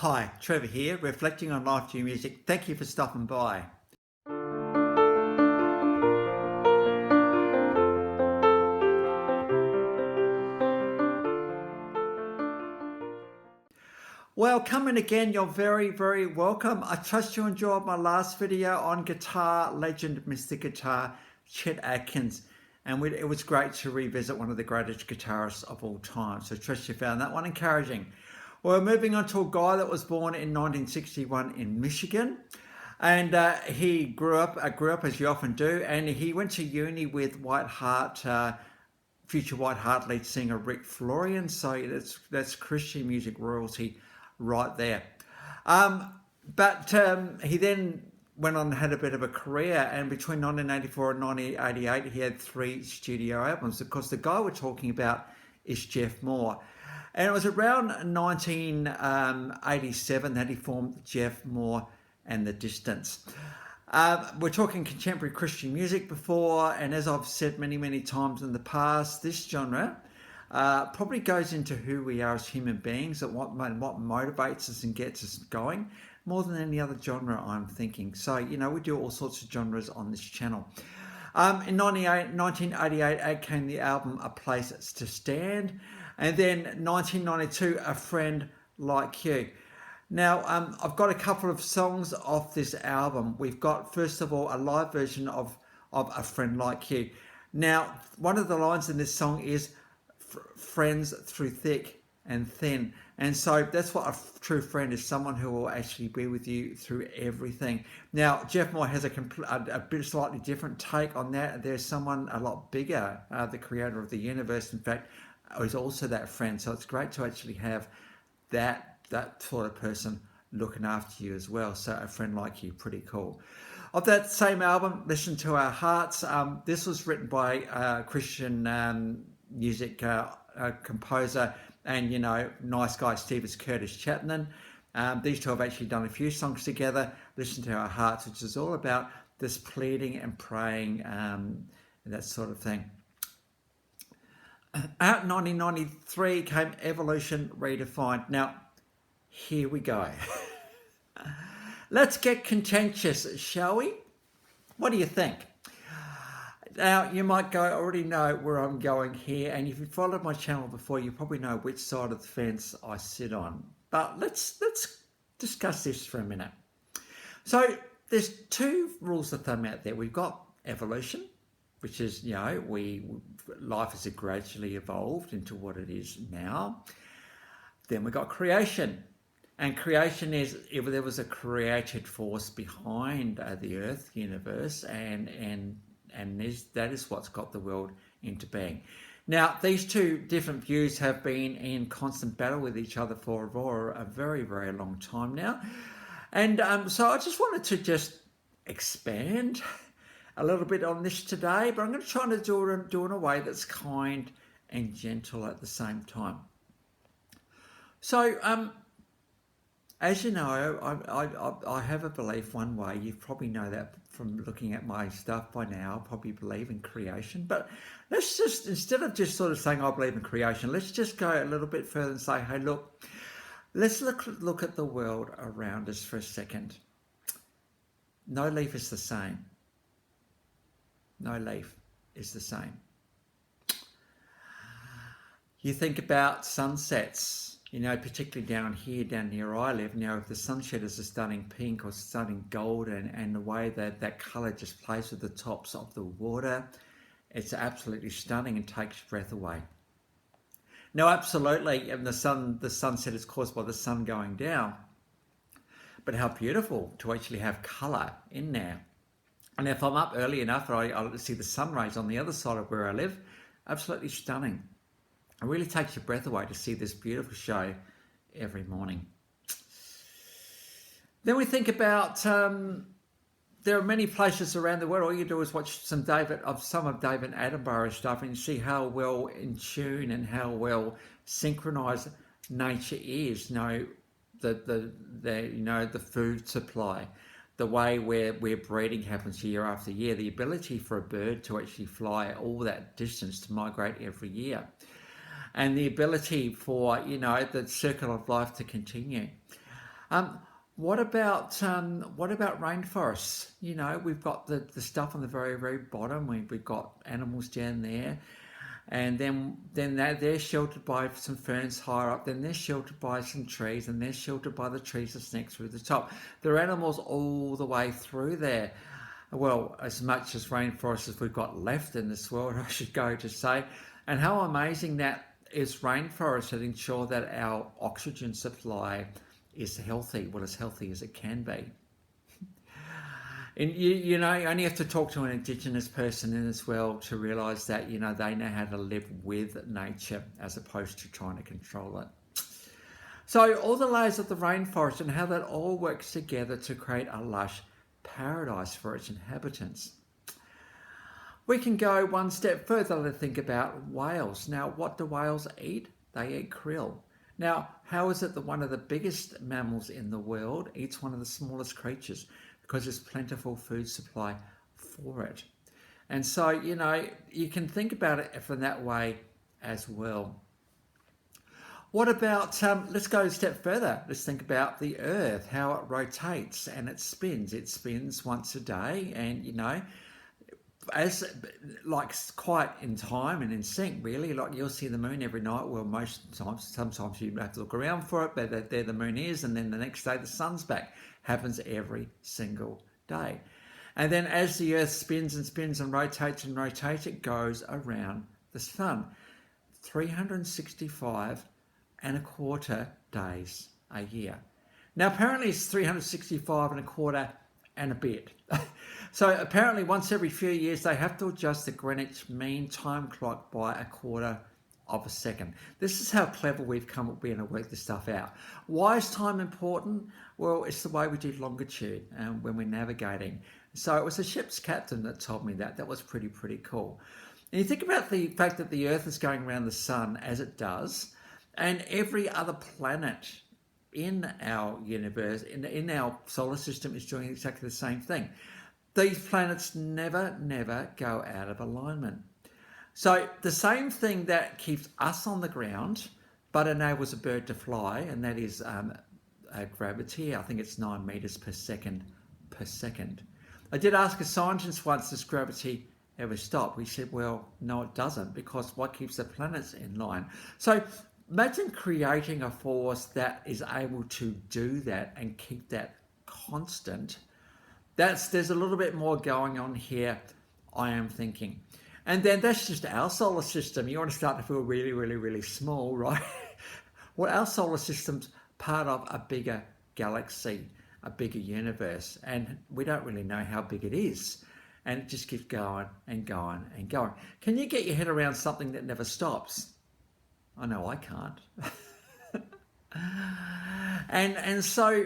Hi, Trevor here, reflecting on life through music. Thank you for stopping by. Well, coming again, you're very, very welcome. I trust you enjoyed my last video on guitar legend, Mr. Guitar, Chet Atkins. And it was great to revisit one of the greatest guitarists of all time. So I trust you found that one encouraging. Well, moving on to a guy that was born in 1961 in Michigan. And he grew up as you often do, and he went to uni with future White Heart lead singer Rick Florian. So that's Christian music royalty right there. But he then went on and had a bit of a career, and between 1984 and 1988 he had 3 studio albums. Of course, the guy we're talking about is Geoff Moore, and it was around 1987 that he formed Geoff Moore and The Distance. We're talking contemporary Christian music before, and as I've said many times in the past, this genre probably goes into who we are as human beings, and what motivates us and gets us going more than any other genre, I'm thinking. So, we do all sorts of genres on this channel. In 1988 out came the album A Place to Stand, and then 1992 A Friend Like You. Now, I've got a couple of songs off this album. We've got, first of all, a live version of A Friend Like You. Now, one of the lines in this song is friends through thick and thin. And so that's what a true friend is, someone who will actually be with you through everything. Now, Geoff Moore has a bit slightly different take on that. There's someone a lot bigger, the creator of the universe, in fact, is also that friend. So it's great to actually have that sort of person looking after you as well. So A Friend Like You, pretty cool. Of that same album, Listen to Our Hearts. This was written by Christian music composer and nice guy Stevens Curtis Chapman. These two have actually done a few songs together. Listen to Our Hearts, which is all about this pleading and praying and that sort of thing. Out in 1993 came Evolution Redefined. Now, here we go. Let's get contentious, shall we? What do you think? Now, you might already know where I'm going here, and if you've followed my channel before, you probably know which side of the fence I sit on. But let's discuss this for a minute. So there's 2 rules of thumb out there. We've got evolution, which is, life has gradually evolved into what it is now. Then we've got creation. And creation is if there was a created force behind the earth, universe, and that is what's got the world into being. Now, these 2 different views have been in constant battle with each other for a very, very long time now. And so I just wanted to just expand a little bit on this today, but I'm going to try to do it in a way that's kind and gentle at the same time. So, as you know, I have a belief one way. You probably know that from looking at my stuff by now. I probably believe in creation. But let's just, instead of just sort of saying I believe in creation, let's just go a little bit further and say, hey, look, let's look at the world around us for a second. No leaf is the same. No leaf is the same. You think about sunsets. Particularly down near I live, if the sunset is a stunning pink or stunning gold, and the way that colour just plays with the tops of the water, it's absolutely stunning and takes your breath away. Now, absolutely, and the sunset is caused by the sun going down, but how beautiful to actually have colour in there. And if I'm up early enough, I'll see the sun rays on the other side of where I live, absolutely stunning. It really takes your breath away to see this beautiful show every morning. Then we think about there are many places around the world. All you do is watch some of David Attenborough stuff, and you see how well in tune and how well synchronized nature is. The food supply, the way where breeding happens year after year, the ability for a bird to actually fly all that distance to migrate every year, and the ability for the circle of life to continue. Um, what about rainforests? You know, we've got the stuff on the very, very bottom. We've got animals down there, and then they're sheltered by some ferns higher up. Then they're sheltered by some trees, and they're sheltered by the trees that's next through the top. There are animals all the way through there. Well, as much as rainforests as we've got left in this world, I should go to say, and how amazing that is rainforests that ensure that our oxygen supply is healthy, well, as healthy as it can be. And you know, you only have to talk to an Indigenous person in this world to realise that, you know, they know how to live with nature as opposed to trying to control it. So all the layers of the rainforest and how that all works together to create a lush paradise for its inhabitants. We can go one step further to think about whales. Now, what do whales eat? They eat krill. Now, how is it that one of the biggest mammals in the world eats one of the smallest creatures? Because there's plentiful food supply for it. And so, you know, you can think about it from that way as well. What about, let's go a step further. Let's think about the Earth, how it rotates and it spins. It spins once a day, and, you know, as like quite in time and in sync, really. Like you'll see the moon every night. Well, most times, sometimes you have to look around for it, but there the moon is, and then the next day the sun's back. Happens every single day. And then as the earth spins and spins and rotates, it goes around the sun. 365 and a quarter days a year. Now, apparently it's 365 and a quarter and a bit. So apparently once every few years they have to adjust the Greenwich Mean Time Clock by a quarter of a second. This is how clever we've come up being able to work this stuff out. Why is time important? Well, it's the way we do longitude when we're navigating. So it was a ship's captain that told me that. That was pretty cool. And you think about the fact that the Earth is going around the sun as it does, and every other planet in our universe, in our solar system, is doing exactly the same thing. These planets never go out of alignment. So the same thing that keeps us on the ground but enables a bird to fly, and that is gravity. I think it's 9 meters per second per second. I did ask a scientist once, does gravity ever stop? He said, well, no, it doesn't, because what keeps the planets in line? So imagine creating a force that is able to do that and keep that constant. There's a little bit more going on here, I am thinking. And then that's just our solar system. You want to start to feel really small, right? Well, our solar system's part of a bigger galaxy, a bigger universe, and we don't really know how big it is. And it just keeps going and going and going. Can you get your head around something that never stops? I know I can't. And so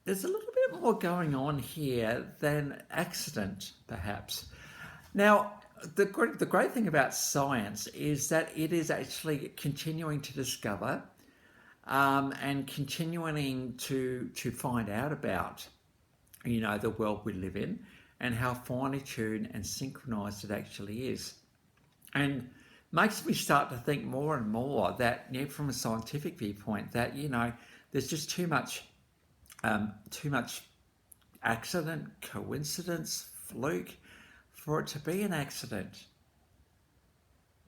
there's a little bit more going on here than accident, perhaps. Now, the great thing about science is that it is actually continuing to discover and continuing to find out about, you know, the world we live in and how finely tuned and synchronized it actually is. And makes me start to think more and more that, you know, from a scientific viewpoint, that, you know, there's just too much accident, coincidence, fluke for it to be an accident.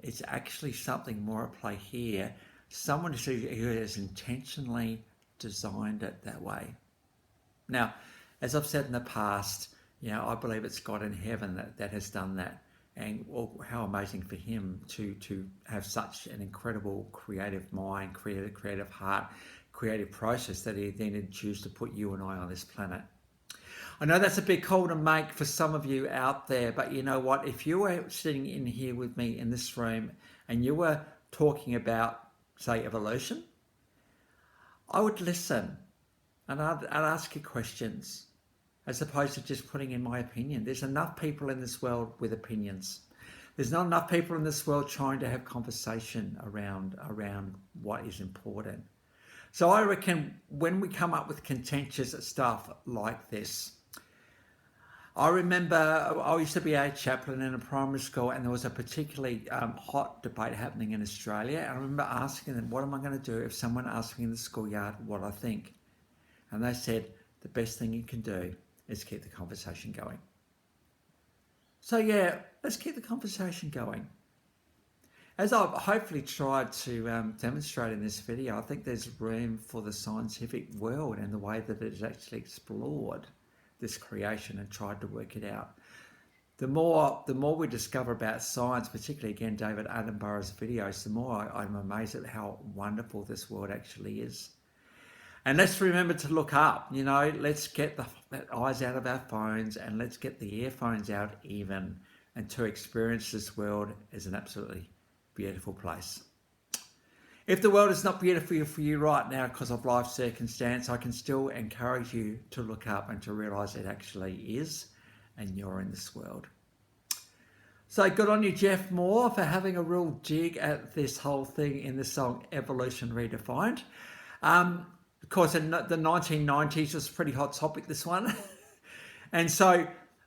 It's actually something more at play here. Someone who has intentionally designed it that way. Now, as I've said in the past, you know, I believe it's God in heaven that has done that. And well, how amazing for him to have such an incredible creative mind, creative heart, creative process that he then did choose to put you and I on this planet. I know that's a big call to make for some of you out there, but you know what? If you were sitting in here with me in this room and you were talking about, say, evolution, I would listen and I'd ask you questions as opposed to just putting in my opinion. There's enough people in this world with opinions. There's not enough people in this world trying to have conversation around what is important. So I reckon when we come up with contentious stuff like this, I remember I used to be a chaplain in a primary school, and there was a particularly hot debate happening in Australia. And I remember asking them, what am I going to do if someone asks me in the schoolyard what I think? And they said the best thing you can do is keep the conversation going. So yeah, let's keep the conversation going. As I've hopefully tried to demonstrate in this video, I think there's room for the scientific world and the way that it has actually explored this creation and tried to work it out. The more we discover about science, particularly again David Attenborough's videos, the more I'm amazed at how wonderful this world actually is. And let's remember to look up, let's get the eyes out of our phones and let's get the earphones out even, and to experience this world as an absolutely beautiful place. If the world is not beautiful for you right now because of life circumstance, I can still encourage you to look up and to realize it actually is, and you're in this world. So good on you, Geoff Moore, for having a real dig at this whole thing in the song Evolution Redefined. Of course, in the 1990s was a pretty hot topic, this one. And so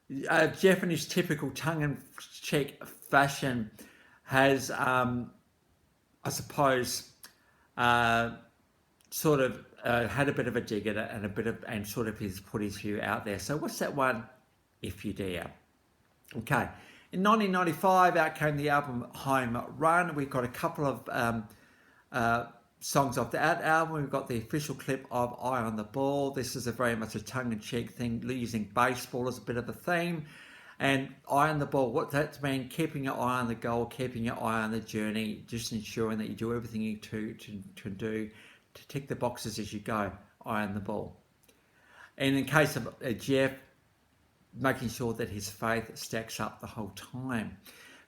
Geoff, in his typical tongue-in-cheek fashion, has, I suppose, sort of had a bit of a dig at it and sort of put his view out there. So what's that one? If You Dare. Okay. In 1995, out came the album Home Run. We've got a couple of songs off that album. We've got the official clip of Eye on the Ball. This is a very much a tongue-in-cheek thing, using baseball as a bit of a theme. And eye on the ball, what that means, keeping your eye on the goal, keeping your eye on the journey, just ensuring that you do everything you to do to tick the boxes as you go, eye on the ball. And in case of Geoff, making sure that his faith stacks up the whole time.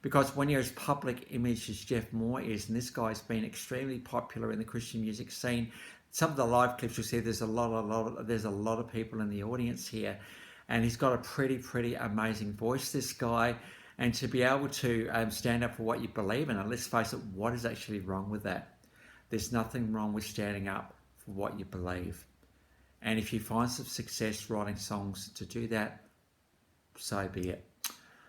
Because when you're as public image as Geoff Moore is, and this guy's been extremely popular in the Christian music scene, some of the live clips you'll see there's a lot of people in the audience here. And he's got a pretty amazing voice, this guy. And to be able to stand up for what you believe in, and let's face it, what is actually wrong with that? There's nothing wrong with standing up for what you believe. And if you find some success writing songs to do that, so be it.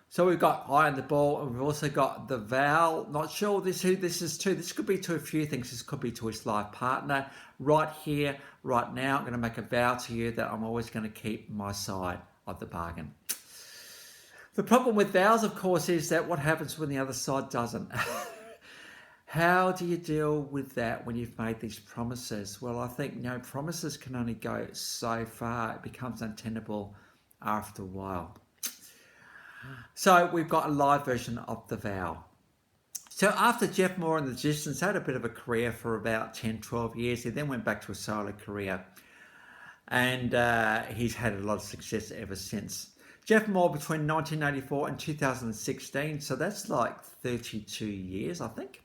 So we've got Eye on the Ball, and we've also got The Vow. Not sure who this is to. This could be to a few things. This could be to his life partner. Right here, right now, I'm going to make a vow to you that I'm always going to keep my side of the bargain. The problem with vows, of course, is that what happens when the other side doesn't? How do you deal with that when you've made these promises? Well, I think promises can only go so far. It becomes untenable after a while. So we've got a live version of The Vow. So after Geoff Moore The Distance had a bit of a career for about 10, 12 years, he then went back to a solo career. And he's had a lot of success ever since. Geoff Moore between 1984 and 2016, so that's like 32 years, I think.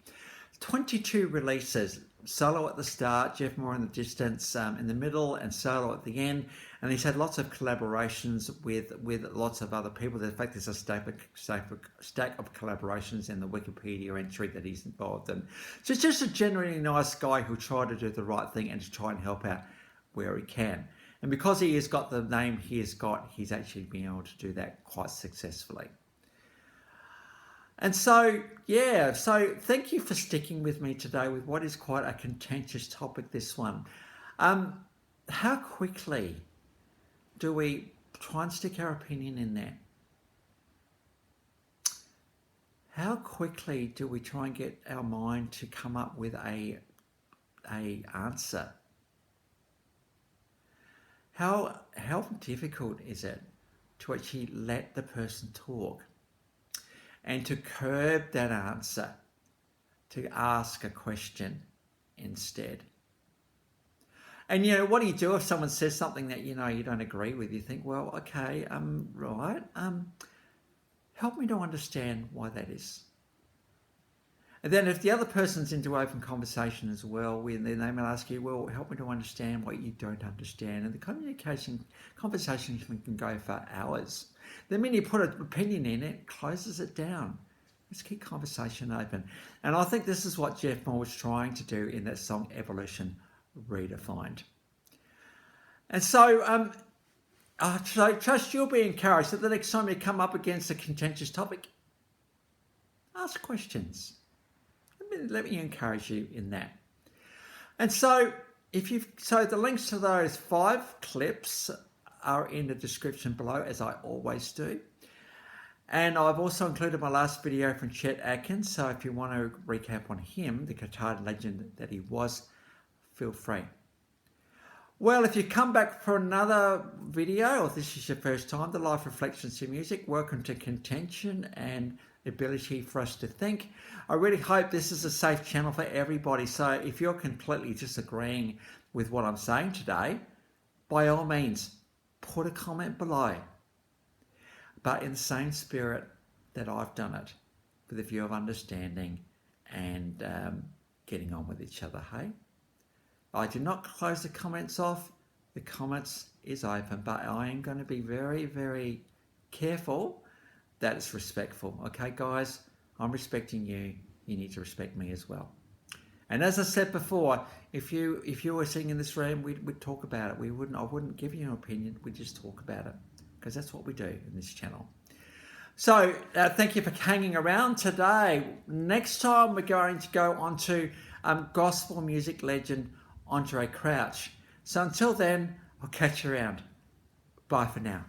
22 releases, solo at the start, Geoff Moore The Distance in the middle, and solo at the end. And he's had lots of collaborations with lots of other people. In fact, there's a stack of collaborations in the Wikipedia entry that he's involved in. So it's just a genuinely nice guy who'll try to do the right thing and to try and help out where he can. And because he has got the name he has got, he's actually been able to do that quite successfully. And so, yeah, so thank you for sticking with me today with what is quite a contentious topic, this one. How quickly do we try and stick our opinion in there? How quickly do we try and get our mind to come up with a answer? How difficult is it to actually let the person talk and to curb that answer, to ask a question instead? And what do you do if someone says something that you don't agree with? You think, well, okay, right, help me to understand why that is. And then if the other person's into open conversation as well, then they may ask you, well, help me to understand what you don't understand. And the conversation can go for hours. The minute you put an opinion in, it closes it down. Let's keep conversation open. And I think this is what Geoff Moore was trying to do in that song, Evolution Redefined. And so, I trust you'll be encouraged that the next time you come up against a contentious topic, ask questions. Let me encourage you in that. And so, So the links to those 5 clips are in the description below, as I always do. And I've also included my last video from Chet Atkins, so if you want to recap on him, the guitar legend that he was, feel free. Well, if you come back for another video, or this is your first time, the Life Reflections to Music, welcome to contention and the ability for us to think. I really hope this is a safe channel for everybody. So if you're completely disagreeing with what I'm saying today, by all means, put a comment below. But in the same spirit that I've done it, with a view of understanding and getting on with each other, hey? I did not close the comments off. The comments is open, but I am going to be very, very careful that it's respectful. Okay, guys? I'm respecting you. You need to respect me as well. And as I said before, if you were sitting in this room, we'd talk about it. I wouldn't give you an opinion. We'd just talk about it, because that's what we do in this channel. So thank you for hanging around today. Next time we're going to go on to gospel music legend Andre Crouch. So until then, I'll catch you around. Bye for now.